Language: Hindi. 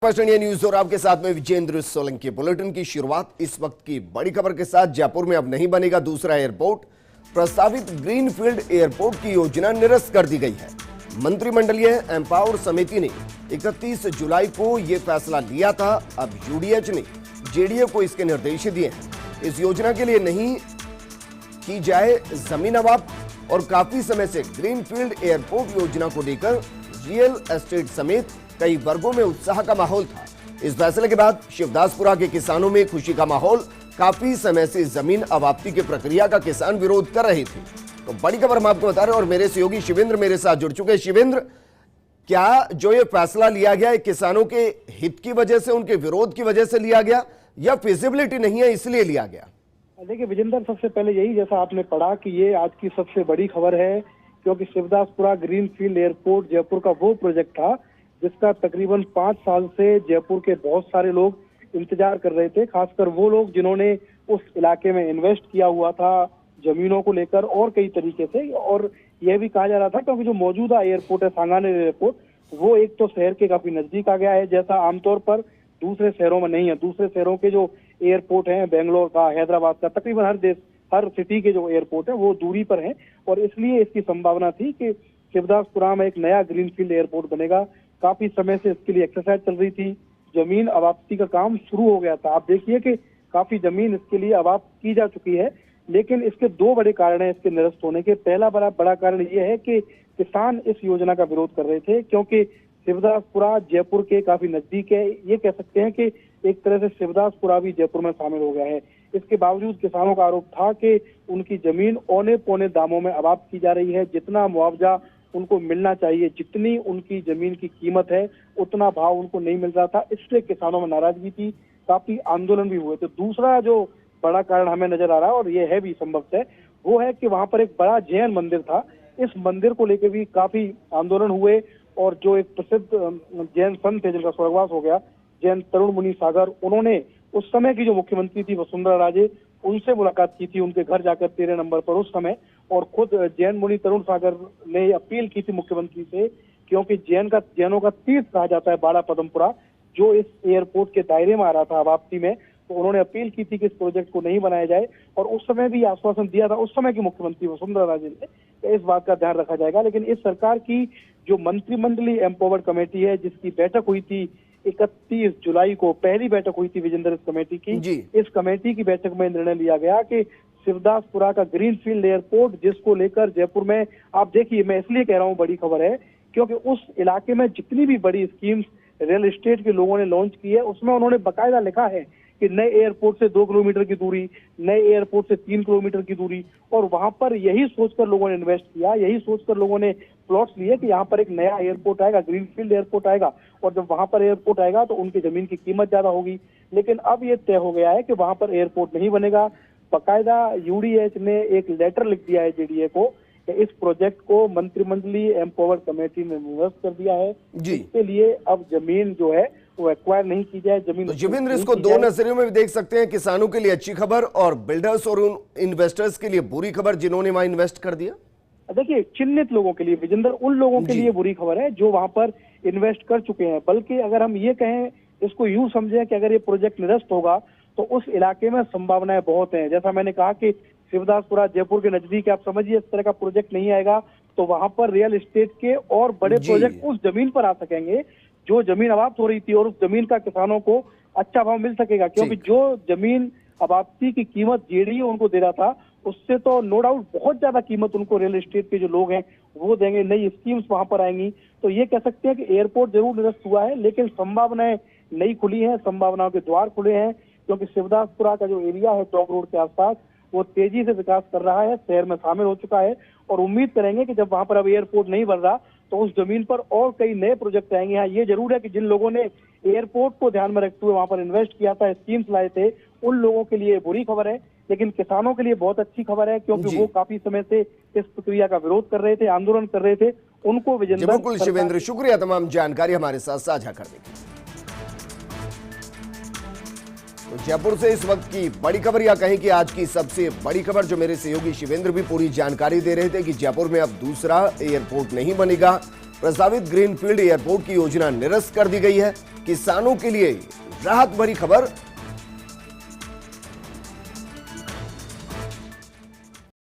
इंडिया न्यूज और आपके साथ में विजेंद्र सोलंकी। बुलेटिन की शुरुआत इस वक्त की बड़ी खबर के साथ। जयपुर में अब नहीं बनेगा दूसरा एयरपोर्ट। प्रस्तावित ग्रीनफील्ड एयरपोर्ट की योजना निरस्त कर दी गई है। मंत्रिमंडलीय एम्पावर समिति ने 31 जुलाई को यह फैसला लिया था। अब यूडीएच ने जेडीए को इसके निर्देश दिए हैं। इस योजना के लिए नहीं की जाए जमीन अवाप्त और काफी समय से ग्रीनफील्ड एयरपोर्ट योजना को लेकर रियल एस्टेट समेत कई वर्गों में उत्साह का माहौल था। इस फैसले के बाद शिवदासपुरा के किसानों में खुशी का माहौल। काफी समय से जमीन अवाप्ति की प्रक्रिया का किसान विरोध कर रहे थे। तो बड़ी खबर हम आपको बता रहे हैं और मेरे सहयोगी शिवेंद्र मेरे साथ जुड़ चुके हैं। शिवेंद्र, क्या जो ये फैसला लिया गया है किसानों के हित की वजह से, उनके विरोध की वजह से लिया गया या फिजिबिलिटी नहीं है इसलिए लिया गया? देखिए विजेंद्र, सबसे पहले यही जैसा आपने पढ़ा कि ये आज की सबसे बड़ी खबर है, क्योंकि शिवदासपुरा ग्रीनफील्ड एयरपोर्ट जयपुर का वो प्रोजेक्ट था जिसका तकरीबन 5 साल से जयपुर के बहुत सारे लोग इंतजार कर रहे थे। खासकर वो लोग जिन्होंने उस इलाके में इन्वेस्ट किया हुआ था जमीनों को लेकर और कई तरीके से। और यह भी कहा जा रहा था क्योंकि जो मौजूदा एयरपोर्ट है सांगानेर एयरपोर्ट, वो एक तो शहर के काफी नजदीक आ गया है, जैसा आमतौर पर दूसरे शहरों में नहीं है। दूसरे शहरों के जो एयरपोर्ट हैं, बेंगलोर का, हैदराबाद का, तकरीबन हर सिटी के जो एयरपोर्ट है वो दूरी पर हैं। और इसलिए इसकी संभावना थी कि शिवदासपुरा में एक नया ग्रीनफील्ड एयरपोर्ट बनेगा। काफी समय से इसके लिए एक्सरसाइज चल रही थी। जमीन अवाप्ति का काम शुरू हो गया था। आप देखिए कि काफी जमीन इसके लिए अवाप्त की जा चुकी है, लेकिन इसके 2 बड़े कारण हैं इसके निरस्त होने के। पहला बड़ा कारण यह है कि किसान इस योजना का विरोध कर रहे थे, क्योंकि शिवदासपुरा जयपुर के काफी नजदीक है। ये कह सकते हैं कि एक तरह से शिवदासपुरा भी जयपुर में शामिल हो गया है। इसके बावजूद किसानों का आरोप था कि उनकी जमीन औने पौने दामों में अवाप्त की जा रही है। जितना मुआवजा उनको मिलना चाहिए, जितनी उनकी जमीन की कीमत है, उतना भाव उनको नहीं मिल रहा था। इसलिए किसानों में नाराजगी थी, काफी आंदोलन भी हुए। तो दूसरा जो बड़ा कारण हमें नजर आ रहा है, और ये है भी संभवतः, वो है कि वहां पर एक बड़ा जैन मंदिर था। इस मंदिर को लेकर भी काफी आंदोलन हुए। और जो एक प्रसिद्ध जैन संत थे जिनका स्वर्गवास हो गया, जैन तरुण मुनि सागर, उन्होंने उस समय की जो मुख्यमंत्री थी वसुंधरा राजे, उनसे मुलाकात की थी उनके घर जाकर 13 नंबर पर उस समय। और खुद जैन मुनि तरुण सागर ने अपील की थी मुख्यमंत्री से, क्योंकि जैनों का तीर्थ कहा जाता है बाड़ा पदमपुरा, जो इस एयरपोर्ट के दायरे में आ रहा था अवाप्ति में। तो उन्होंने अपील की थी कि इस प्रोजेक्ट को नहीं बनाया जाए। और उस समय भी आश्वासन दिया था उस समय की मुख्यमंत्री वसुंधरा राजे ने कि इस बात का ध्यान रखा जाएगा। लेकिन इस सरकार की जो मंत्रिमंडलीय एम्पावर्ड कमेटी है, जिसकी बैठक हुई थी 31 जुलाई को, पहली बैठक हुई थी विजेंद्र इस कमेटी की। इस कमेटी की बैठक में निर्णय लिया गया कि शिवदासपुरा का ग्रीनफील्ड एयरपोर्ट, जिसको लेकर जयपुर में, आप देखिए मैं इसलिए कह रहा हूं बड़ी खबर है क्योंकि उस इलाके में जितनी भी बड़ी स्कीम्स रियल एस्टेट के लोगों ने लॉन्च की है, उसमें उन्होंने बकायदा लिखा है कि नए एयरपोर्ट से 2 किलोमीटर की दूरी, नए एयरपोर्ट से 3 किलोमीटर की दूरी। और वहां पर यही सोचकर लोगों ने इन्वेस्ट किया, यही सोचकर लोगों ने प्लॉट्स लिए कि यहाँ पर एक नया एयरपोर्ट आएगा, ग्रीनफील्ड एयरपोर्ट आएगा, और जब वहां पर एयरपोर्ट आएगा तो उनकी जमीन की कीमत ज्यादा होगी। लेकिन अब ये तय हो गया है कि वहां पर एयरपोर्ट नहीं बनेगा। बकायदा यूडीएच ने एक लेटर लिख दिया है जेडीए को कि इस प्रोजेक्ट को मंत्रिमंडलीय एम्पावर्ड कमेटी ने निरस्त कर दिया है। इसके लिए अब जमीन जो है वो एक्वायर नहीं की जाए। जमीन तो शिवेंद्र, इसको 2 नजरियों में भी देख सकते हैं। किसानों के लिए अच्छी खबर और बिल्डर्स और उन इन्वेस्टर्स के लिए बुरी खबर जिन्होंने वहां इन्वेस्ट कर दिया। देखिए, चिन्हित लोगों के लिए विजेंद्र, उन लोगों के लिए बुरी खबर है जो वहां पर इन्वेस्ट कर चुके हैं। बल्कि अगर हम ये कहें, इसको यूं समझें कि अगर ये प्रोजेक्ट निरस्त होगा तो उस इलाके में संभावनाएं बहुत हैं। जैसा मैंने कहा कि शिवदासपुरा जयपुर के नजदीक है। आप समझिए इस तरह का प्रोजेक्ट नहीं आएगा तो वहां पर रियल एस्टेट के और बड़े प्रोजेक्ट उस जमीन पर आ सकेंगे जो जमीन अवाप्त हो रही थी, और उस जमीन का किसानों को अच्छा भाव मिल सकेगा। क्योंकि जो जमीन अवाप्ति की कीमत जेडीए उनको दे रहा था, उससे तो नो डाउट बहुत ज्यादा कीमत उनको रियल एस्टेट के जो लोग हैं वो देंगे। नई स्कीम्स वहां पर आएंगी। तो ये कह सकते हैं कि एयरपोर्ट जरूर निरस्त हुआ है, लेकिन संभावनाएं नई खुली हैं, संभावनाओं के द्वार खुले हैं। क्योंकि शिवदासपुरा का जो एरिया है टॉप रोड के आसपास, वो तेजी से विकास कर रहा है, शहर में शामिल हो चुका है। और उम्मीद करेंगे कि जब वहां पर अब एयरपोर्ट नहीं बन रहा तो उस जमीन पर और कई नए प्रोजेक्ट आएंगे। हाँ, ये जरूर है कि जिन लोगों ने एयरपोर्ट को ध्यान में रखते हुए वहां पर इन्वेस्ट किया था, स्कीम्स लाए थे, उन लोगों के लिए बुरी खबर है। लेकिन किसानों के लिए बहुत अच्छी खबर है, क्योंकि वो काफी समय से इस प्रक्रिया का विरोध कर रहे थे, आंदोलन कर रहे थे। उनको बिल्कुल शिवेंद्र, शुक्रिया तमाम जानकारी हमारे साथ साझा करने की। तो जयपुर से इस वक्त की बड़ी खबर, या कहें कि आज की सबसे बड़ी खबर, जो मेरे सहयोगी शिवेंद्र भी पूरी जानकारी दे रहे थे कि जयपुर में अब दूसरा एयरपोर्ट नहीं बनेगा। प्रस्तावित ग्रीनफील्ड एयरपोर्ट की योजना निरस्त कर दी गई है। किसानों के लिए राहत भरी खबर